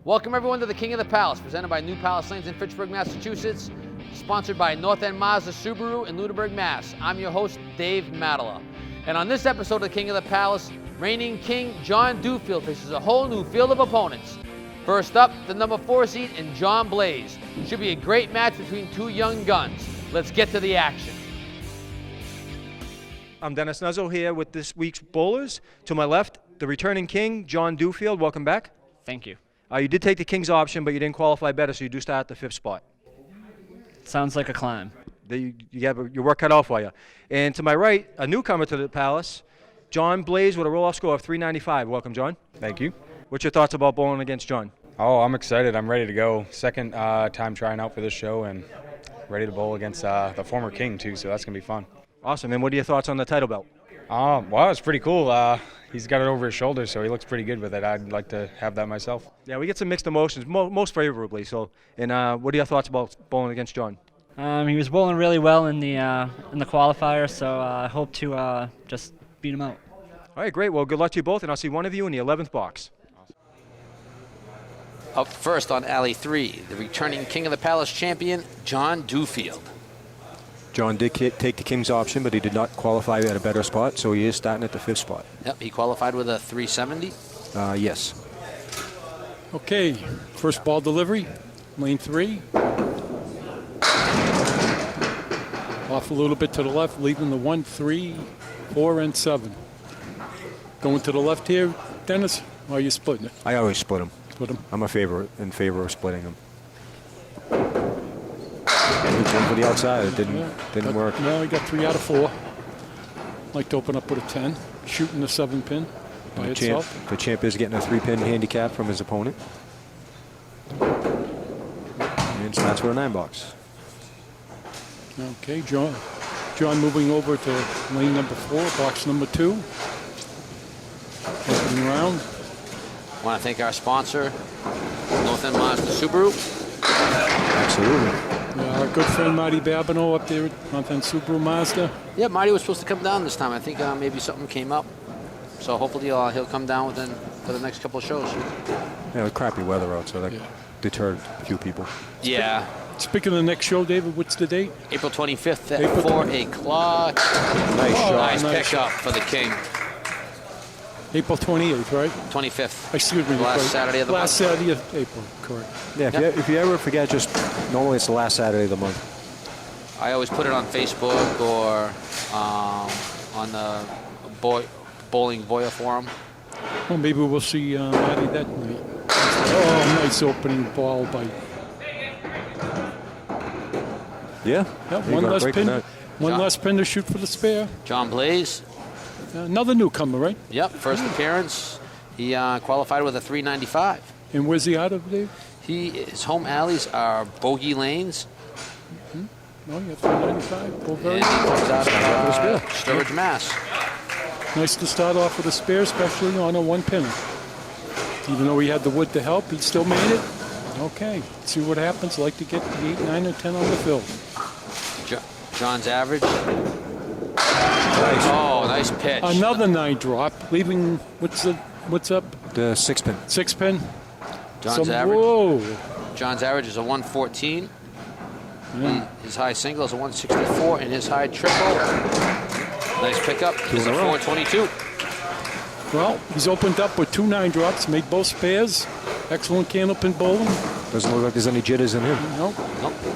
Welcome everyone to the King of the Palace, presented by New Palace Lanes in Fitchburg, Massachusetts, sponsored by North End Mazda Subaru in Lunenburg, Mass. I'm your host, Dave Madala. And on this episode of the King of the Palace, reigning king John Duffield faces a whole new field of opponents. First up, the number 4 seed and John Blaze. Should be a great match between two young guns. Let's get to the action. I'm Dennis Nuzzo here with this week's bowlers. To my left, the returning king, John Duffield. Welcome back. Thank you. You did take the king's option, but you didn't qualify better, so you do start at the 5th spot. Sounds like a climb. You have your work cut out for you. And to my right, a newcomer to the Palace, John Blaze with a roll-off score of 395. Welcome, John. Thank you. What's your thoughts about bowling against John? Oh, I'm excited. I'm ready to go. Second time trying out for this show and ready to bowl against the former king, too, so that's going to be fun. Awesome. And what are your thoughts on the title belt? Well, it's pretty cool. He's got it over his shoulder, so he looks pretty good with it. I'd like to have that myself. Yeah, we get some mixed emotions, most favorably. So, and what are your thoughts about bowling against John? He was bowling really well in the qualifier, so I hope to just beat him out. All right, great. Well, good luck to you both, and I'll see one of you in the 11th box. Up first on alley 3, the returning King of the Palace champion, John Duffield. John did take the king's option, but he did not qualify at a better spot, so he is starting at the 5th spot. Yep, he qualified with a 370. Yes. Okay, first ball delivery, lane 3. Off a little bit to the left, leaving the 1, 3, 4, and 7. Going to the left here, Dennis, or are you splitting it? I always split them. Split them. I'm in favor of splitting them. One for the outside. It didn't work. No, he got 3 out of 4. Like to open up with a 10, shooting the 7 pin by itself. The champ is getting a 3-pin handicap from his opponent. And starts with a 9 box. Okay, John moving over to lane number 4, box number 2. Opening round. I want to thank our sponsor, North End Mazda Subaru. Absolutely. Our good friend Marty Babineau up there at North End Subaru Mazda. Yeah, Marty was supposed to come down this time. I think maybe something came up. So hopefully he'll come down for the next couple of shows. Yeah, crappy weather out, so that deterred a few people. Yeah. Speaking of the next show, David, what's the date? April 25th at 4 o'clock. Nice shot. Nice pickup for the king. April 28th, right? 25th. Excuse me. Last Saturday of the month. Last Saturday of April, correct. Yeah, if you ever forget, just normally it's the last Saturday of the month. I always put it on Facebook or on the Bowling Voya forum. Well, maybe we'll see Matty that night. Oh, nice opening ball by. Yeah. One less pin. One less pin to shoot for the spare. John Blaze. Another newcomer, right? Yep, first appearance. He qualified with a 395. And where's he out of, Dave? His home alleys are Bogey Lanes. Oh, you got 395. Oh, very And he good. comes out of Sturbridge, Mass. Nice to start off with a spare, especially on a 1-pin. Even though he had the wood to help, he still made it. Okay, see what happens. Like to get the 8, 9, or 10 on the field. John's average. Oh, nice pitch. Another 9 drop, leaving what's up? The 6-pin. 6-pin. John's average. Whoa. John's average is a 114. Yeah. His high single is a 164, and his high triple, nice pickup, is a 422. Well, he's opened up with 2 9 drops, made both spares. Excellent candlepin bowling. Doesn't look like there's any jitters in him. Nope.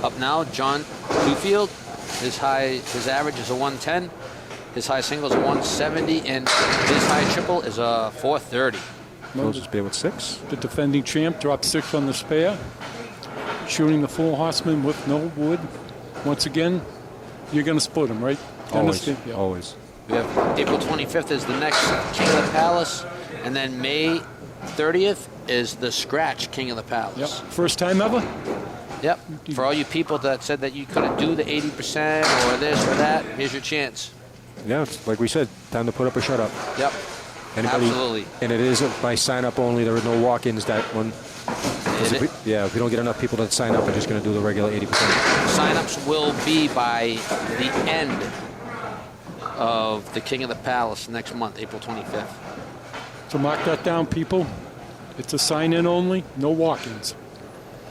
Up now, John Duffield. His average is a 110. His high single is a 170, and his high triple is a 430. Closes spare with 6. The defending champ dropped 6 on the spare. Shooting the full horseman with no wood. Once again, you're going to split him, right? Always. Yeah. Always. We have April 25th is the next King of the Palace, and then May 30th is the Scratch King of the Palace. Yep. First time ever? Yep. For all you people that said that you couldn't do the 80% or this or that, here's your chance. Yeah, it's like we said, time to put up or shut up. Yep. Absolutely. And it is by sign-up only. There are no walk-ins that one. If we don't get enough people to sign up, we're just going to do the regular 80%. Sign-ups will be by the end of the King of the Palace next month, April 25th. So mark that down, people. It's a sign-in only, no walk-ins.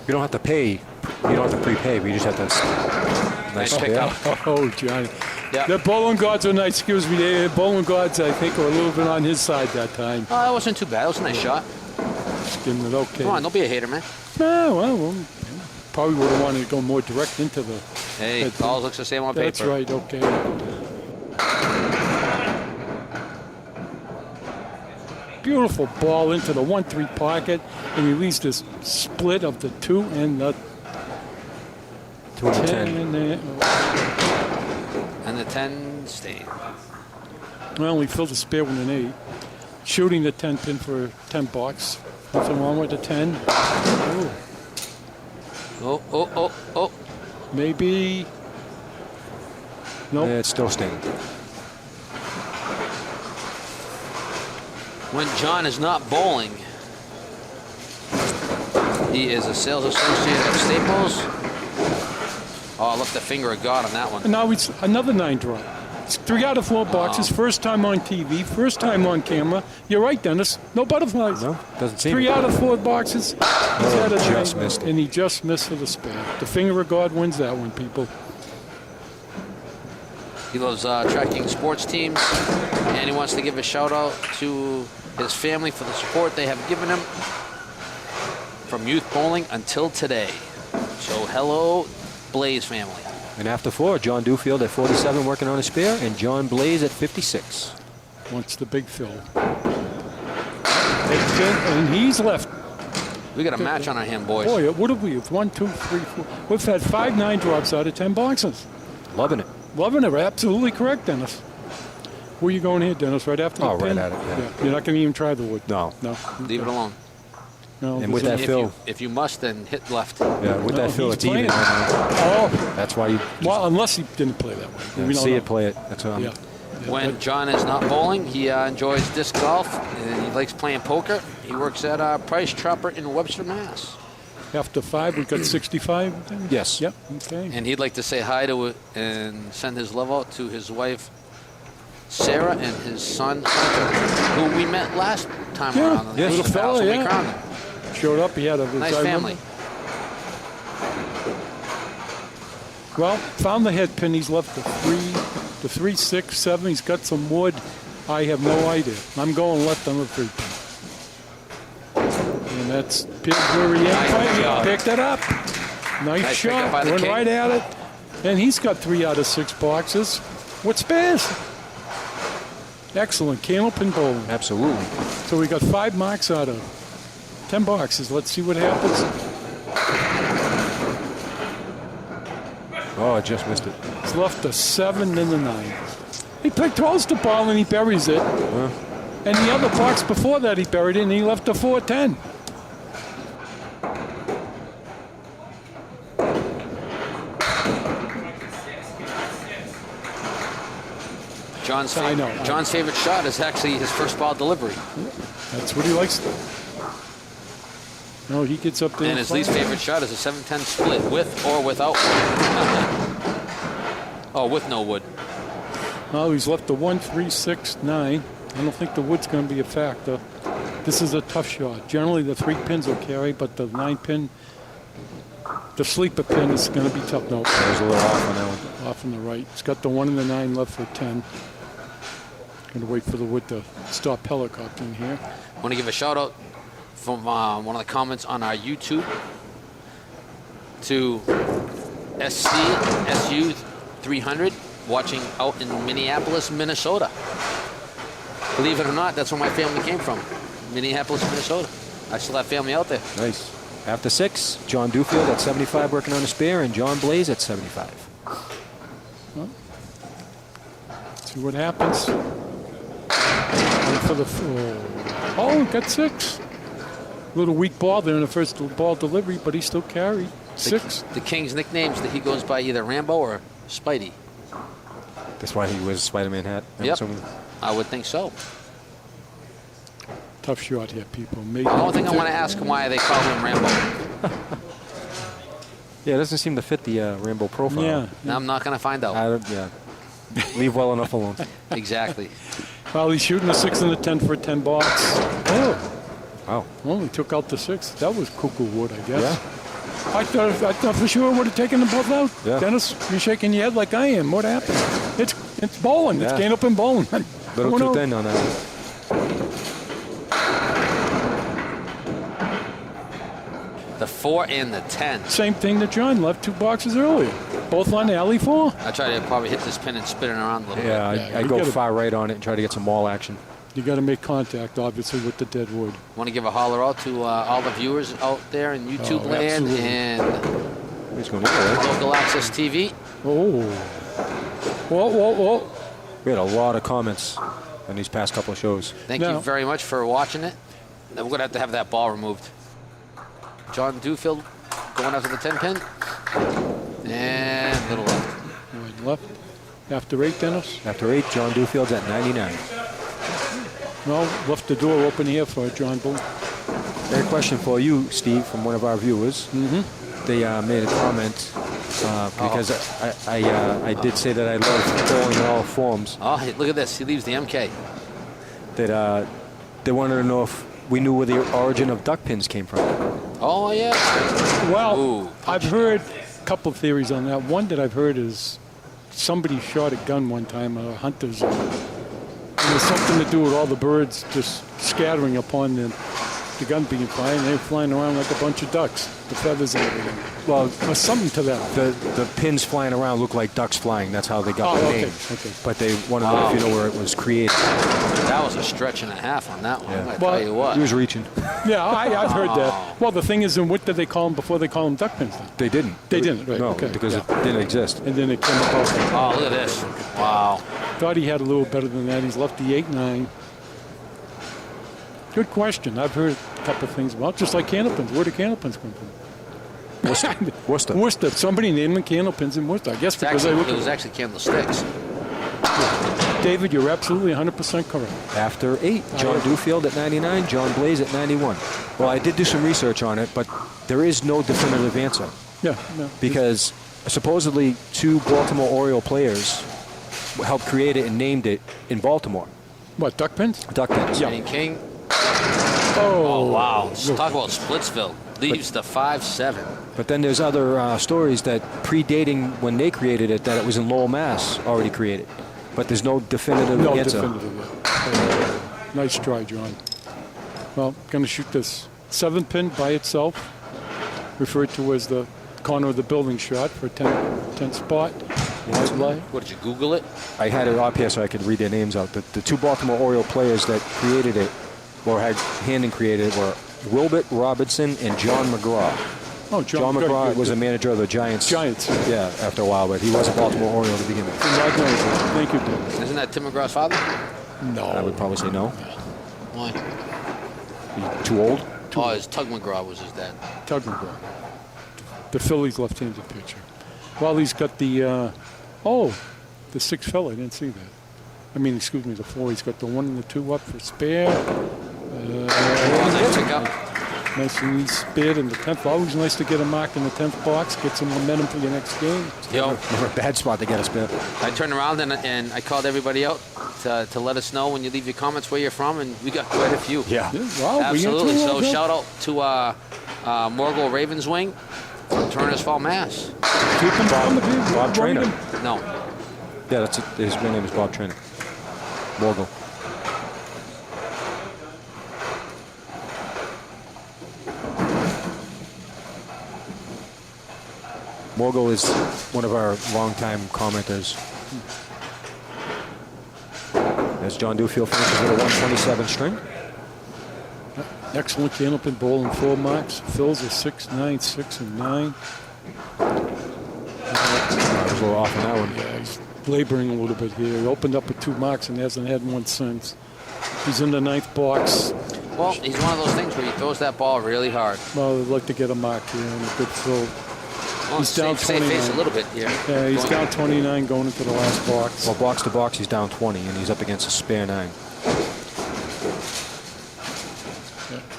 You don't have to pay. You don't have to prepay, but you just have to. Nice spare. pickup. Oh, Johnny. Yeah. The bowling gods are nice. Excuse me. The bowling gods, I think, were a little bit on his side that time. Oh, that wasn't too bad. That was a nice shot. Giving it okay. Come on, don't be a hater, man. Well, probably would have wanted to go more direct into the. Hey, it all looks the same on That's paper. right. Okay. Beautiful ball into the 1-3 pocket, and he leaves this split of the 2 and the 2 and 10. And the 10 staying. Well, he filled the spare with an 8. Shooting the 10 pin for $10. Nothing wrong with the 10. Oh. Maybe. Nope. Yeah, it's still staying. When John is not bowling, he is a sales associate at Staples. Oh, I left the finger of God on that one. And now it's another 9 drop. It's 3 out of 4 boxes. First time on TV. First time on camera. You're right, Dennis. No butterflies. No, doesn't seem. 3 out of 4 boxes. He's had a just nine, missed it. and he just missed for the spare. The finger of God wins that one, people. He loves tracking sports teams, and he wants to give a shout out to his family for the support they have given him from youth bowling until today. So hello, Blaze family. And after 4, John Dewfield at 47 working on a spare, and John Blaze at 56. Wants the big fill. And he's left. We got a match on our hand, boys. Boy, what have we? 1, 2, 3, 4. We've had 5 9 drops out of 10 boxes. Loving it. Loving it. Absolutely correct, Dennis. Where you going here, Dennis? Right after the Oh, right pin? at it, yeah. You're not going to even try the wood. No. No. Leave it alone. No. And with this that is- fill. If you must, then hit left. Yeah, with No, that fill, he's it's even. playing. Oh, That's why you well, unless he didn't play that way. We don't see know. it, play it. That's what I'm. Yeah. When John is not bowling, he enjoys disc golf, and he likes playing poker. He works at Price Chopper in Webster, Mass. After 5, we got 65. Yes. Yep. Okay. And he'd like to say hi to and send his love out to his wife, Sarah, and his son, Hunter, who we met last time Yeah, around. on the yes. King's Little Palace fella, when we yeah. crowned him. Showed up. He had a Nice I family. remember. Well, found the head pin. He's left the 3, 6, 7. He's got some wood. I have no idea. I'm going left on the 3 pin. And that's where he Nice shot. picked it up. Nice Nice pickup shot. by the Went king. right at it. And he's got 3 out of 6 boxes. What spares? Excellent. Candlepin bowling. Absolutely. So we got 5 marks out of 10 boxes. Let's see what happens. Oh, I just missed it. He's left a 7 and a 9. He throws the ball and he buries it. And the other box before that he buried it and he left a 4-10. I know. John's favorite shot is actually his first ball delivery. That's what he likes. No, he gets up there. And his least favorite shot is a 7-10 split, with or without wood. Oh, with no wood. Oh, he's left the 1, 3, 6, 9. I don't think the wood's going to be a factor. This is a tough shot. Generally, the 3 pins will carry, but the 9 pin, the sleeper pin is going to be tough. No, I was a little off on that one. off on the right. He's got the 1 and the 9 left for 10. Going to wait for the wood to stop helicoptering here. I want to give a shout out from one of the comments on our YouTube to SU 300 watching out in Minneapolis, Minnesota. Believe it or not, that's where my family came from, Minneapolis, Minnesota. I still have family out there. Nice. After 6, John Dewfield at 75 working on a spare, and John Blaze at 75. Well, see what happens. And for the got 6. Little weak ball there in the first ball delivery, but he still carried 6. The King's nicknames that he goes by either Rambo or Spidey. That's why he wears a Spider-Man hat. I'm Yep. assuming. I would think so. Tough shot here, people. The only thing I want to ask him why they call him Rambo. Yeah, it doesn't seem to fit the Rambo profile. Yeah. I'm not going to find out. Yeah. Leave well enough alone. Exactly. Well, he's shooting a 6 and a 10 for a 10 box. Oh. Wow. Well, he took out the 6. That was cuckoo wood, I guess. Yeah. I thought for sure would have taken them both out. Yeah. Dennis, you're shaking your head like I am. What happened? It's bowling. Yeah. It's Candlepin bowling. Little Who too knows? thin on that. The 4 and the 10. Same thing that John left 2 boxes earlier. Both on alley 4. I try to probably hit this pin and spin it around a little Yeah, bit. Yeah, I you go gotta- far right on it and try to get some wall action. You got to make contact, obviously, with the dead wood. Want to give a holler out to all the viewers out there in YouTube Oh, land absolutely. and He's going to go. local access TV. Oh. Whoa. We had a lot of comments on these past couple of shows. Thank Now- you very much for watching it. Now we're going to have that ball removed. John Duffield going after the 10 pin. And little left. Right, left. After 8, Dennis. After 8, John Dufield's at 99. Well, left the door open here for John Bull. Got a question for you, Steve, from one of our viewers. Mm-hmm. They made a comment because I did say that I love bowling in all forms. Oh, hey, look at this. He leaves the MK. That they wanted to know if we knew where the origin of duck pins came from. Oh, yeah. Well, Ooh, I've heard a couple of theories on that. One that I've heard is somebody shot a gun one time, a hunter's. And there's something to do with all the birds just scattering upon the gun being fired, and they're flying around like a bunch of ducks, the feathers and everything. Well, Or something to that. the pins flying around look like ducks flying. That's how they got Oh, the okay, name. okay. But they want to know if you know where it was created. That was a stretch and a half on that one. Yeah. I'm going to Well, tell you what. He was reaching. Yeah, I've heard that. Well, the thing is, and what did they call them before they call them duck pins then? They didn't. They didn't, right, No, okay. because Yeah. it didn't exist. And then it came about. Oh, look at this. Wow. Thought he had a little better than that. He's left the 8-9. Good question. I've heard a couple of things about, just like Candlepins. Where do Candlepins come from? Worcester. Worcester. Somebody named them Candlepins in Worcester. I guess It's because actually, they it look. was actually candlesticks. David, you're absolutely 100% correct. After 8, John Duffield at 99, John Blaze at 91. Well, I did do some research on it, but there is no definitive answer Yeah. No. because supposedly 2 Baltimore Oriole players helped create it and named it in Baltimore. What, duck pins? Duck pins. Kenny King. Oh, Oh, wow. Talk about Splitsville. Leaves the 5-7. But then there's other stories that predating when they created it, that it was in Lowell, Mass, already created. But there's no definitive No, answer. definitive. Nice try, John. Well, going to shoot this 7-pin by itself, referred to as the corner of the building shot for 10 spot. Wide lie. What, did you Google it? I had it up here so I could read their names out. The 2 Baltimore Oriole players that created it, or had hand in created it, were Wilbert Robinson and John McGraw. Oh, John good, McGraw good, was a good. manager of the Giants. Giants. Yeah, after a while, but he was a Baltimore Oriole to begin with. Thank you, Dave. Isn't that Tim McGraw's father? No. I would probably say no. Why? Too old? Oh, his Tug McGraw was his dad. Tug McGraw. The Phillies left-handed pitcher. Well, he's got the, the 6 fella. I didn't see that. I mean, excuse me, the 4. He's got the 1 and the 2 up for spare. Oh, nice pickup. Nice and easy spared in the 10th. Always nice to get a mark in the 10th box, get some momentum for your next game. Yo, Never a bad spot to get a spin. I turned around and I called everybody out to let us know when you leave your comments where you're from, and we got quite a few. Yeah. Yeah, wow, Absolutely. We So into shout out to Morgul Ravenswing from Turner's Fall, Mass. Keep him on the field. Bob Trainer. No. Yeah, that's it. His real name is Bob Trainer. Morgul. Morgul is one of our longtime commenters. As John Duffield finishes with a 127 string. Excellent Candlepin bowl and 4 marks. Phil's a 6, 9, 6, and 9. I was a little off on that one. Yeah, he's laboring a little bit here. He opened up with 2 marks and hasn't had one since. He's in the 9th box. Well, he's one of those things where he throws that ball really hard. Well, I'd like to get a mark here and a good fill. Well, He's down save face 29. a little bit here. Yeah, he's Going- down 29 going into the last box. Well, box to box, he's down 20, and he's up against a spare 9.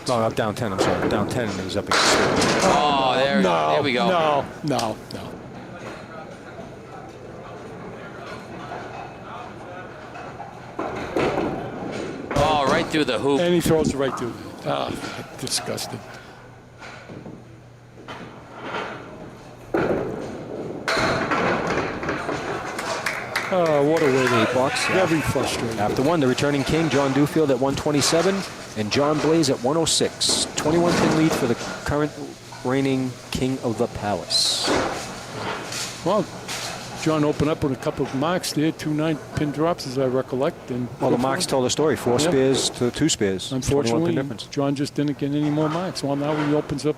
No, up down 10, I'm sorry. Down 10, and he's up against a spare 9. Oh, there we go. No. Oh, right through the hoop. And he throws it right through there. Ah, disgusting. Oh, what a way to $8. Very frustrating. After one, the returning king, John Duffield at 127, and John Blaze at 106. 21-pin lead for the current reigning king of the palace. Well, John opened up with a couple of marks there, 2 9-pin drops, as I recollect. And Well, the marks told the story. 4 spears to 2 spears. 21-pin unfortunately, difference. John just didn't get any more marks. Well, now he opens up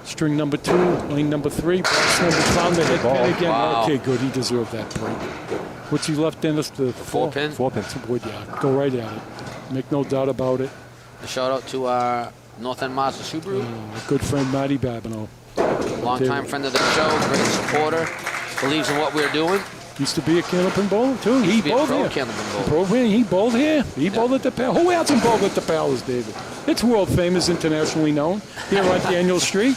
string number 2, lane number 3, box number, found the head pin again. Wow. Okay, good. He deserved that point. What's he left in us? The 4 pin. 4 pin. Would, yeah, go right at it. Make no doubt about it. A shout out to our North End Mazda Subaru, Good friend Matty Babineau. longtime friend of the show, great supporter, believes in what we're doing. Used to be a Candlepin bowler, too. He Be a bowled pro here. Candlepin bowler. Pro here. He bowled here. He bowled at the Palace. Who hasn't bowled at the Palace, David? It's world famous, internationally known. Here on Daniel Street.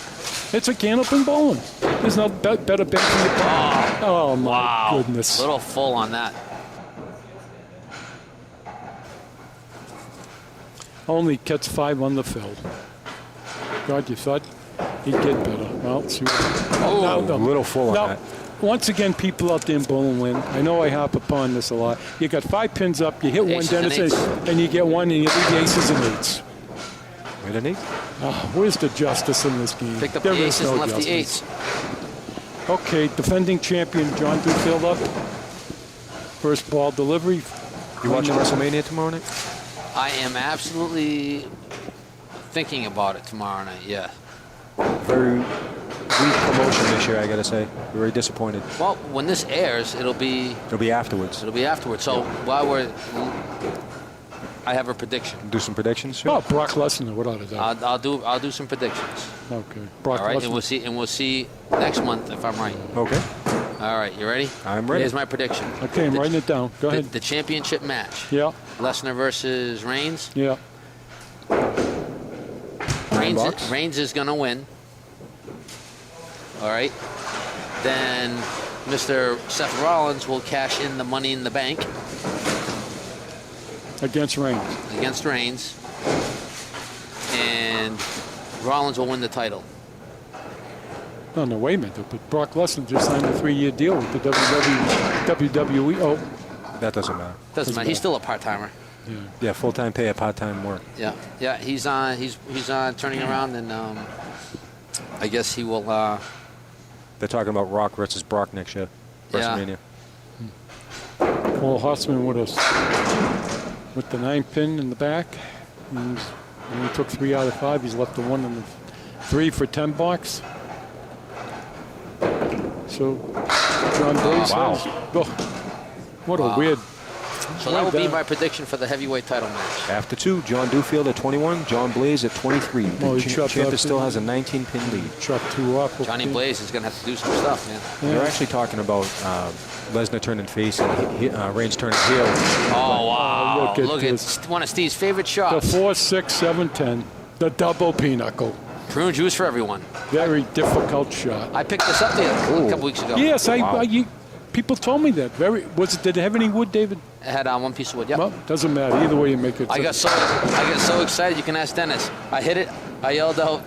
It's a Candlepin bowling. There's no better bang for your buck. Oh, my Wow. goodness. Little full on that. Only gets 5 on the fill. God, you thought he'd get better. Well, shoot. Oh, A little full on Now, that. once again, people out there in bowling land, I know I harp upon this a lot. You got 5 pins up, you hit one, Aces and Dennis, eights. and you get one, and you leave the aces and 8s. Wait a minute. Oh, where's the justice in this game? picked up There the is aces no and left the justice. 8s. Okay, defending champion John Duffield up. First ball delivery. You watching WrestleMania tomorrow night? I am absolutely thinking about it tomorrow night, yeah. Very weak promotion this year, I gotta say. Very disappointed. Well, when this airs, it'll be It'll be afterwards. afterwards. So while I have a prediction. Do some predictions. Sure. Oh, Brock Lesnar, without a doubt. I'll do some predictions. Okay, Brock All right, and Lesnar. we'll see next month if I'm right. Okay. All right, you ready? I'm ready. Here's my prediction. Okay, I'm writing it down. Go The, ahead. the championship match. Yeah, Lesnar versus Reigns. yeah. bucks. Reigns is gonna win. All right. Then Mr. Seth Rollins will cash in the Money in the Bank Against Reigns. against Reigns, and Rollins will win the title. No, wait a minute. But Brock Lesnar just signed a 3-year deal with the WWE. Oh, That doesn't matter. Doesn't matter. He's still a part-timer. Yeah, full-time pay at part-time work. Yeah. He's on. He's turning around, and I guess he will. They're talking about Rock versus Brock next year. Yeah. WrestleMania. Paul Horseman with us. With the 9-pin in the back. And he took 3 out of 5. He's left the 1 and the 3 for $10. So, John Blaze wow. says, oh, what a weird. So that will be my prediction for the heavyweight title match. After 2, John Duffield at 21, John Blaze at 23. Well, The he chopped champ up still the- has a 19-pin lead. Chuck 2 off. Johnny Blaze is gonna have to do some stuff, man. They're actually talking about Lesnar turning face and Reigns turning heel. Oh wow! look at Look this. at one of Steve's favorite The shots. 4, 6, 7, 10. The double pinochle. Prune juice for everyone. Very difficult shot. I picked this up a couple weeks ago. Yes, Wow. people told me that. Did it have any wood, David? It had one piece of wood. Yep. Well, doesn't matter. Either way you make it. I got so excited. You can ask Dennis. I hit it. I yelled out,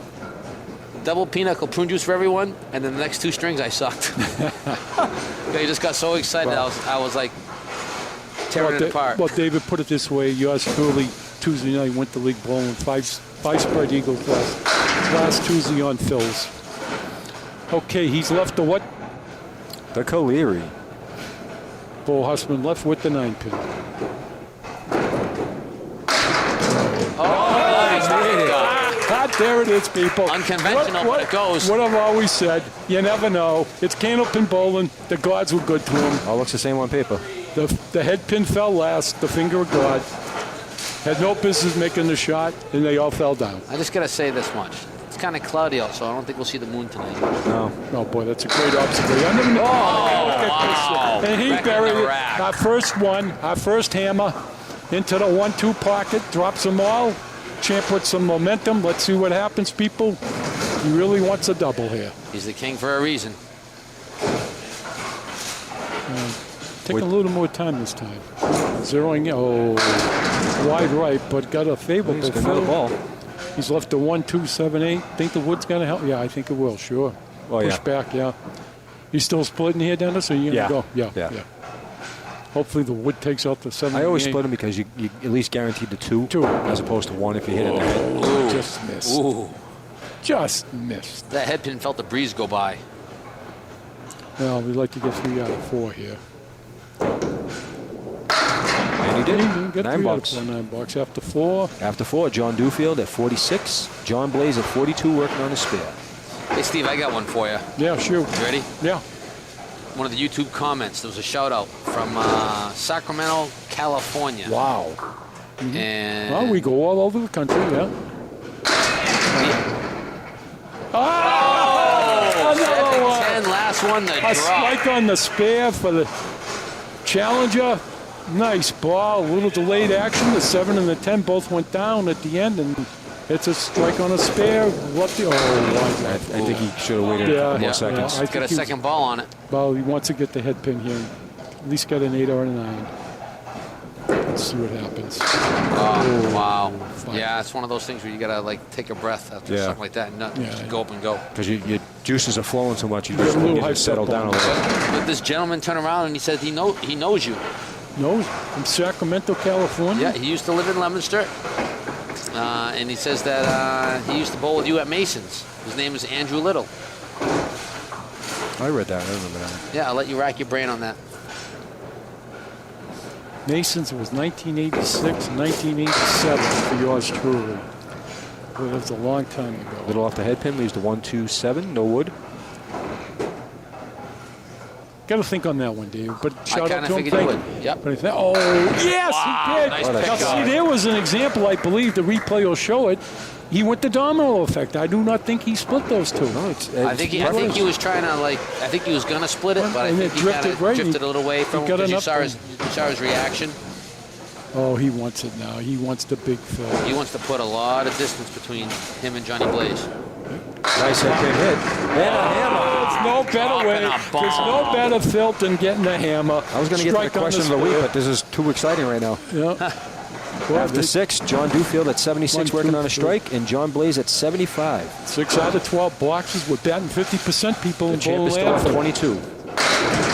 "Double pinochle, prune juice for everyone!" And then the next 2 strings I sucked. They just got so excited. Wow. I was like tearing it apart. Well, David, put it this way. Yours truly, Tuesday night, went to league bowling. 5 spread Eagles last Tuesday on Phil's. Okay, he's left the what? The Coleary. Bull Husband left with the 9-pin. There it is, people. Unconventional, but it goes. What I've always said, you never know. It's Candlepin bowling. The gods were good to him. All looks the same on paper. The head pin fell last. The finger of God had no business making the shot, and they all fell down. I just gotta say this much. It's kind of cloudy out, so I don't think we'll see the moon tonight. No. Oh boy, that's a great observation. I never knew. Look at wow. this. And he Wrecking buried the it. rack. Our first one, our first hammer, into the 1-2 pocket, drops them all. Champ with some momentum. Let's see what happens, people. He really wants a double here. He's the king for a reason. Take a little more time this time. Zeroing. Oh. wide right, but got a favorable He's got another field. ball. He's left a 1, 2, 7, 8. Think the wood's going to help? Yeah, I think it will, sure. Oh, Push yeah. back, yeah. You still splitting here, Dennis, or you going to go? Yeah. Hopefully the wood takes out the 7. I always split them because you at least guaranteed the two as opposed to one if you hit it in the head. Ooh. Just missed. Ooh. Just missed. That head pin felt the breeze go by. Well, we'd like to get 3 out of 4 here. And he did. Get 9 3 out of bucks. 4, $9 after 4. After 4, John Dewfield at 46. John Blaze at 42 working on his spare. Hey, Steve, I got one for you. Yeah, sure. You ready? Yeah. One of the YouTube comments, there was a shout out from Sacramento, California. Wow. And Well, we go all over the country, yeah. Another one. 10, last one, the A drop. strike on the spare for the challenger. Nice ball. A little delayed action. The 7 and the 10 both went down at the end, and it's a strike on a spare. Lefty. Oh, I think he should have waited a couple more seconds. I Got a think he was- second ball on it. Well, he wants to get the head pin here. At least get an 8 or a 9. Let's see what happens. Oh, wow. Fine. Yeah, it's one of those things where you got to, like, take a breath after Yeah. something like that and not Yeah. just go up and go. Because your juices are flowing so much, you Get just a little need to hyped settle up down a on little bit. But this gentleman turned around and he said he knows you. No, from Sacramento, California. Yeah, he used to live in Leominster. And he says that he used to bowl with you at Mason's. His name is Andrew Little. I read that. I remember that. Yeah, I'll let you rack your brain on that. Mason's was 1986, 1987 for yours truly. Well, that was a long time ago. Little off the head pin, leaves the 1-2-7, no wood. Got to think on that one, Dave. But shout kinda out to him. figured you Thank would. Yep. But oh, yes, Wow, he did. nice Now, pick. see, there was an example, I believe, the replay will show it. He went the domino effect. I do not think he split those two. No, it's I think he was trying to, like, I think he was going to split it, but I And think it he kind drifted of right. drifted a little away from He got him because you enough saw his reaction. Oh, he wants it now. He wants the big fill. He wants to put a lot of distance between him and Johnny Blaze. nice head pin hit. And a hammer. There's no better way. Dropping a bomb. There's no better fill than getting a hammer. I was going to get to the Strike on question of the week, spare. but this is too exciting right now. Yeah. Well, After 6, John Dewfield at 76 1, working 2, on a 3. strike, and John Blaze at 75. 6 out of 12 boxes. We're batting 50% people The in champ bowling is still at land. 22.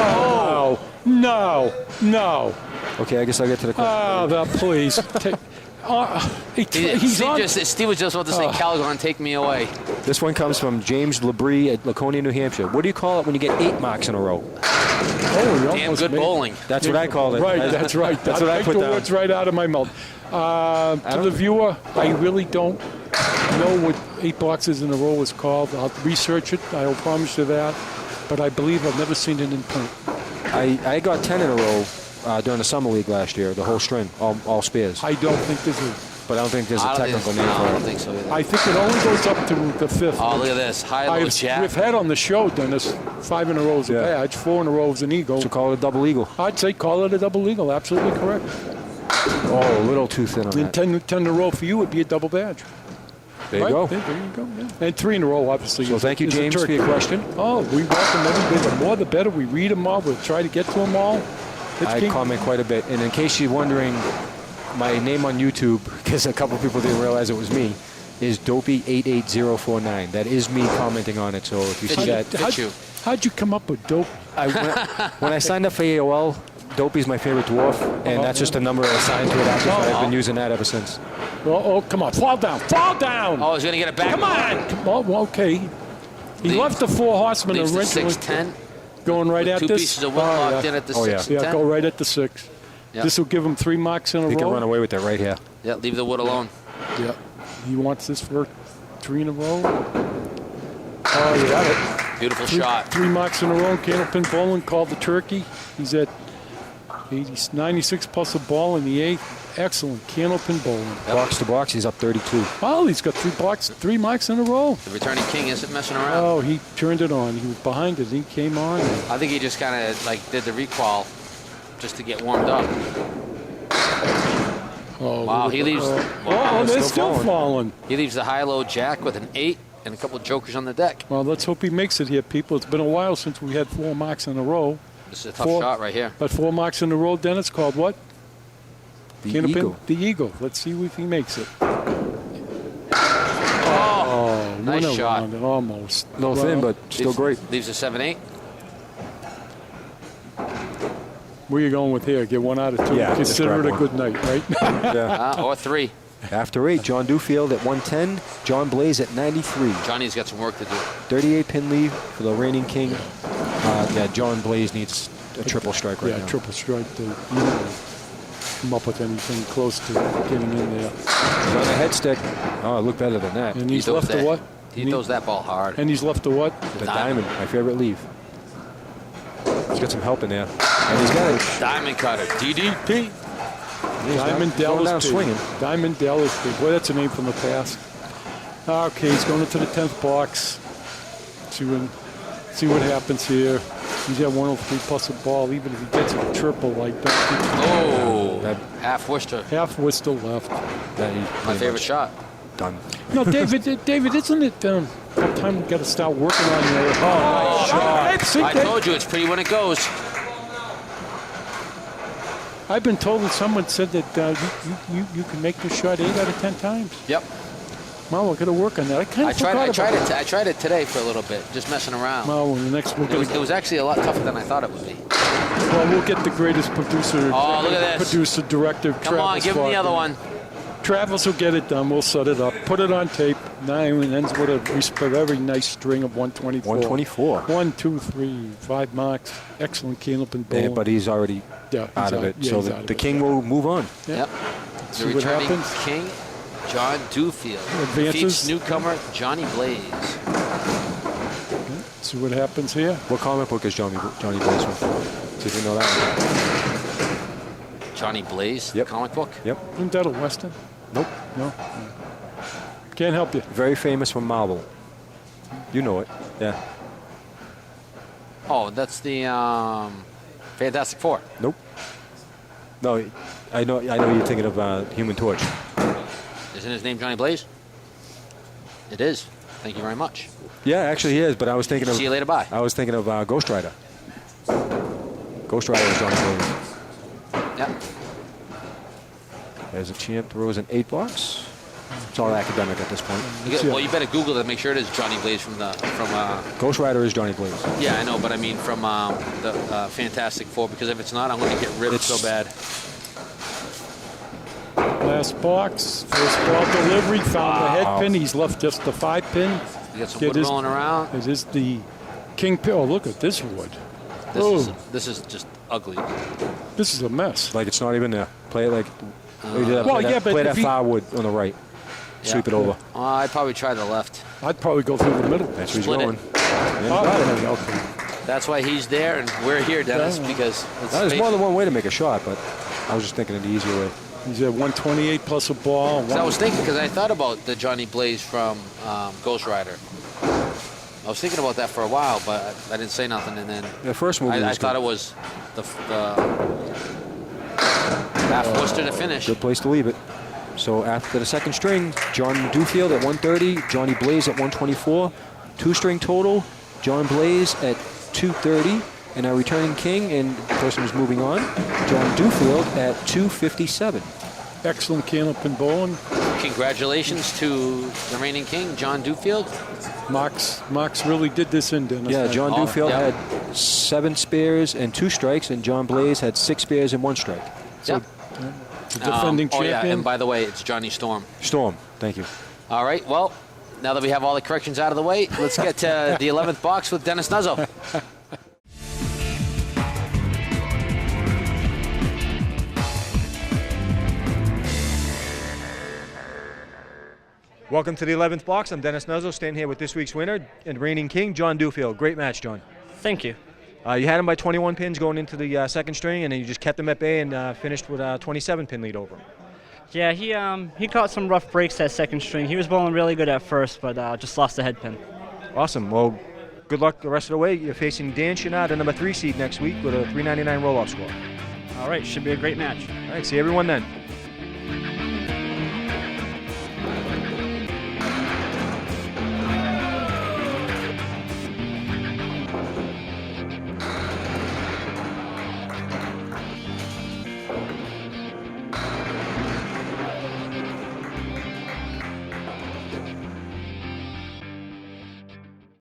Oh, no. Okay, I guess I'll get to the question. Oh, please. He's on. Steve was just about to say, Calgon, take me away. This one comes from James Labrie at Laconia, New Hampshire. What do you call it when you get 8 marks in a row? Oh, you Damn almost good made- bowling. That's what I called it. Right, that's right. That's what I Take put the down. words right out of my mouth. To the viewer, I really don't know what 8 boxes in a row is called. I'll research it. I'll promise you that. But I believe I've never seen it in print. I got 10 in a row during the summer league last year, the whole string, all spares. I don't think this is. But I don't think there's a I don't technical think- name no, I for don't it. think so either. I think it only goes up to the 5th. Oh, look at this. High-low jack. We've had on the show, Dennis, 5 in a row is a Yeah. badge, 4 in a row is an eagle. So call it a double eagle. I'd say call it a double eagle. Absolutely correct. Oh, a little too thin on And that. 10 in a row for you would be a double badge. There you Right? go. There you go. Yeah. And 3 in a row, obviously. So is thank you, is a James, for turkey. your question. Oh, we welcome everybody. The more the better. We read them all. We'll try to get to them all. It's I King- comment quite a bit. And in case you're wondering, my name on YouTube, because a couple people didn't realize it was me, is Dopey88049. That is me commenting on it. So if you see that, Fit you. How'd you come up with dope? when I signed up for AOL, Dopey's my favorite dwarf, and that's just a number assigned to it after. So I've been using that ever since. Oh, come on. Fall down. Fall down. Oh, he's going to get it back. Come on. Oh, well, okay. He Leave- left the 4 horsemen Leaves the originally 6-10. going right With at 2 this. pieces of wood Oh, locked yeah. in at the Oh, yeah. 6 Yeah, and 10. go right at the 6. Yeah. This will give him 3 marks in a He can row. run away with that right here. Yeah, leave the wood alone. Yeah. He wants this for 3 in a row. Oh, you got it. Beautiful 3 shot. 3 marks in a row. Candlepin bowling called the turkey. He's at 96 plus a ball in the 8th. Excellent. Candlepin bowling. Box to box, he's up 32. Well, he's got 3 marks in a row. The returning king isn't messing around. Oh, he turned it on. He was behind it. He came on. I think he just kind of like did the requal just to get warmed up. Oh, Wow, he leaves. Oh, Wow, they're still still falling. he leaves the high-low jack with an 8 and a couple of jokers on the deck. Well, let's hope he makes it here, people. It's been a while since we had 4 marks in a row. This is a tough 4 shot right here. But 4 marks in a row, Dennis, called what? Candlepin, Eagle. the Eagle. Let's see if he makes it. Oh, nice one shot. around it, almost. No thin, but still great. Leaves a 7-8. Where you going with here? Get 1 out of 2. Yeah, just Consider grab it a one. good night, right? Yeah. Or 3. After 8, John Duffield at 110, John Blaze at 93. Johnny's got some work to do. 38 pin lead for the reigning king. Yeah, John Blaze needs a triple strike right yeah, now. triple strike to come up with anything close to getting in there. He's on the head stick. Oh, look better than that. And he's throws left that, to what? He throws that ball hard. And he's left to what? The diamond, my favorite leave. He's got some help in there. And he's got it. Diamond cutter. DDP. Diamond going down Dallas swinging. Diamond Dallas Pig. Boy, that's a name from the past. Okay, he's going into the 10th box. See what happens here. He's got 103 plus a ball. Even if he gets a triple like that. Oh, half Worcester. Half whistle left. My favorite shot. Done. No, David, isn't it about time we got to start working on your... Oh, nice shot. I told you it's pretty when it goes. I've been told that someone said that you can make this shot 8 out of 10 times. Yep. Well, we're going to work on that. I kind of I tried it today for a little bit, just messing around. Well, the next we're going It was actually a lot tougher than I thought it would be. Well, we'll get the greatest producer. Oh, look at this. Producer, director, Come on, give him the other one. Travis will get it done. We'll set it up. Put it on tape. Now it ends with a very nice string of 124. 124. 1, 2, 3, 5 marks. Excellent Candlepin bowling. Yeah, but he's already out of it. Yeah, So he's out of the it. king will move on. Yep. See The what returning happens. king, John Duffield. Advances. Defeats newcomer Johnny Blaze. See what happens here. What comic book is Johnny Blaze from? See if you know that one. Johnny Blaze, Yep. comic book. Yep. Isn't that a Western? Nope. No. Can't help you. Very famous from Marvel. You know it. Yeah. Oh, that's the Fantastic Four. Nope. No, I know you're thinking of Human Torch. Isn't his name Johnny Blaze? It is. Thank you very much. Yeah, actually he is, but I was thinking of... See you later, bye. I was thinking of Ghost Rider. Ghost Rider is Johnny Blaze. Yep. There's a champ, throws an 8 box. It's all academic at this point. Well, you better Google to make sure it is Johnny Blaze from Ghost Rider is Johnny Blaze. Yeah, I know, but I mean from the Fantastic Four, because if it's not, I'm going to get ripped so bad. Last box. First ball delivery. Found the head pin. He's left just the 5 pin. You got some wood rolling around. It is the king pin. Oh, look at this wood. This is just ugly. This is a mess. Like it's not even there. Play it like... play that far wood on the right. Yeah. Sweep it over. I'd probably try the left. I'd probably go through the middle. That's where he's Split it. going. Okay. That's why he's there and we're here, Dennis, because There's more than one way to make a shot, but I was just thinking of the easier way. He's at 128 plus a ball. I was thinking, because I thought about the Johnny Blaze from Ghost Rider. I was thinking about that for a while, but I didn't say nothing, and then The first movie I was thought good. it was the half Worcester to finish. Good place to leave it. So after the second string, John Duffield at 130, Johnny Blaze at 124. 2-string total, John Blaze at 230. And our returning king and the person who's moving on, John Duffield at 257. Excellent Candlepin bowling. Congratulations to the reigning king, John Duffield. Mox really did this in, Dennis. Yeah, John Duffield yeah. had 7 spares and 2 strikes, and John Blaze had 6 spares and 1 strike. Yep. The defending Oh, yeah, champion. and by the way, it's Johnny Storm. Storm, thank you. All right, well, now that we have all the corrections out of the way, let's get to the 11th box with Dennis Nuzzo. Welcome to the 11th box. I'm Dennis Nuzzo, standing here with this week's winner and reigning king, John Duffield. Great match, John. Thank you. You had him by 21 pins going into the second string, and then you just kept him at bay and finished with a 27-pin lead over him. Yeah, he caught some rough breaks that second string. He was bowling really good at first, but just lost the head pin. Awesome. Well, good luck the rest of the way. You're facing Dan Chenard, the number 3 seed next week with a 399 roll-off score. All right, should be a great match. All right, see everyone then.